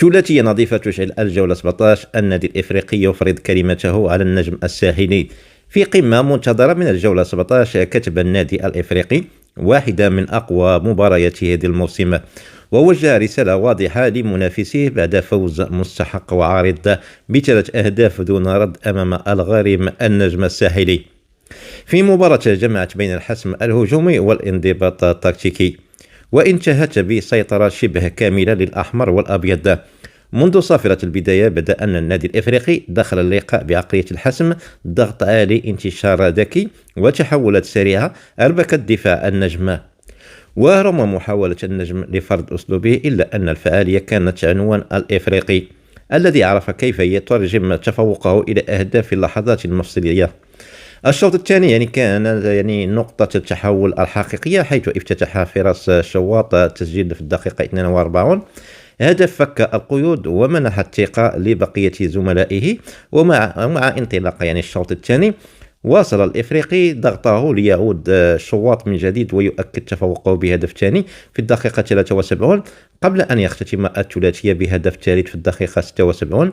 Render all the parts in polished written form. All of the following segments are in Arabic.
ثلاثية نظيفة تشعل الجولة 17. النادي الإفريقي يفرض كلمته على النجم الساحلي. في قمة منتظرة من الجولة 17 كتب النادي الإفريقي واحدة من أقوى مبارياته هذا الموسم، ووجه رسالة واضحة لمنافسيه بعد فوز مستحق وعارض بثلاث أهداف دون رد أمام الغارم النجم الساحلي في مباراة جمعت بين الحسم الهجومي والانضباط التكتيكي، وانتهت بسيطرة شبه كاملة للأحمر والأبيض. منذ صافرة البداية بدأ أن النادي الإفريقي دخل اللقاء بعقلية الحسم، ضغط عالي، انتشار ذكي، وتحولات سريعة أربكت دفاع النجم. ورغم محاولة النجم لفرض أسلوبه إلا أن الفعالية كانت عنوان الإفريقي الذي عرف كيف يترجم تفوقه إلى أهداف في اللحظات المفصلية. الشوط الثاني كان نقطة التحول الحقيقية، حيث افتتح فراس شواط تسجيل في الدقيقة 42 هدف فك القيود ومنح الثقة لبقية زملائه. ومع انطلاق الشوط الثاني واصل الإفريقي ضغطه ليعود شواط من جديد ويؤكد تفوقه بهدف ثاني في الدقيقة 73 قبل أن يختتم الثلاثية بهدف ثالث في الدقيقة 76.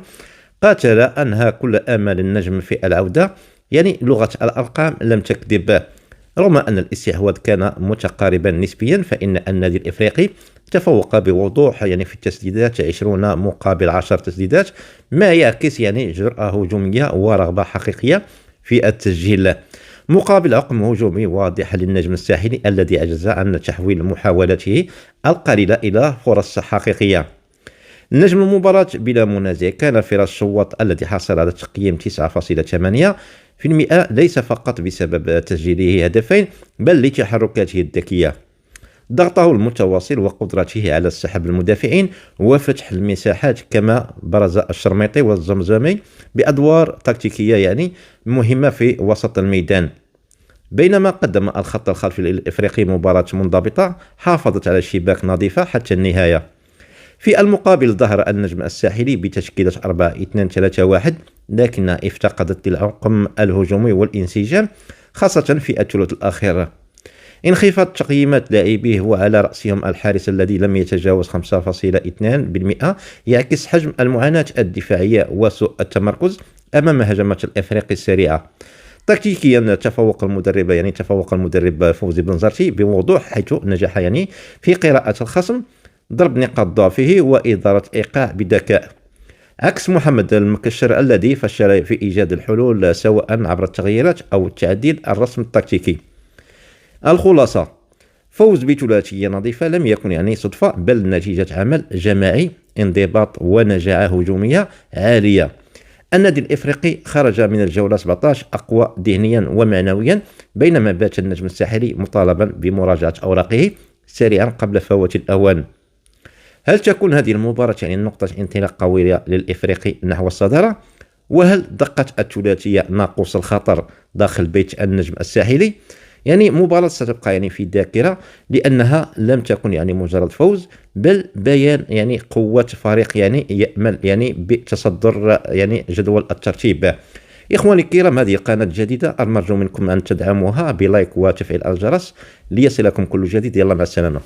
قاتل أنهى كل آمال النجم في العودة، لغة الأرقام لم تكذب. رغم أن الاستحواذ كان متقاربا نسبيا فإن النادي الإفريقي تفوق بوضوح في التسديدات 20 مقابل 10 تسديدات، ما يعكس جرأة هجومية ورغبة حقيقية في التسجيل، مقابل عقم هجومي واضح للنجم الساحلي الذي عجز عن تحويل محاولاته القليلة إلى فرص حقيقية. نجم المباراة بلا منازع كان فراس شواط الذي حصل على تقييم 9.8% ليس فقط بسبب تسجيله هدفين بل لتحركاته الذكية، ضغطه المتواصل وقدرته على سحب المدافعين وفتح المساحات، كما برز الشرميطي والزمزمي بأدوار تكتيكية مهمة في وسط الميدان. بينما قدم الخط الخلفي للإفريقي مباراة منضبطة حافظت على الشباك نظيفة حتى النهاية. في المقابل ظهر النجم الساحلي بتشكيلة 4-2-3-1 لكنها افتقدت للعقم الهجومي والانسجام خاصة في الثلث الأخير. انخفاض تقييمات لاعبيه وعلى رأسهم الحارس الذي لم يتجاوز 5.2% يعكس حجم المعاناة الدفاعية وسوء التمركز أمام هجمات الإفريقي السريعة. تكتيكيا تفوق المدرب فوزي بنزرتي بوضوح، حيث نجح في قراءة الخصم، ضرب نقاط ضعفه وإدارة إيقاع بذكاء، عكس محمد المكشر الذي فشل في إيجاد الحلول سواء عبر التغييرات أو تعديل الرسم التكتيكي. الخلاصة: فوز بثلاثية نظيفة لم يكن صدفة بل نتيجة عمل جماعي، انضباط ونجاعة هجومية عالية. النادي الإفريقي خرج من الجولة 17 أقوى ذهنيا ومعنويا، بينما بات النجم الساحلي مطالبا بمراجعة أوراقه سريعا قبل فوات الأوان. هل تكون هذه المباراة نقطة انطلاق قوية للإفريقي نحو الصدارة؟ وهل دقت الثلاثية ناقوس الخطر داخل بيت النجم الساحلي؟ مباراة ستبقى في الذاكرة لأنها لم تكن مجرد فوز بل بيان قوة فريق يأمل بتصدر جدول الترتيب. إخواني الكرام، هذه قناة جديدة، أرجو منكم أن تدعموها بلايك وتفعيل الجرس ليصلكم كل جديد. يلا مع السلامة.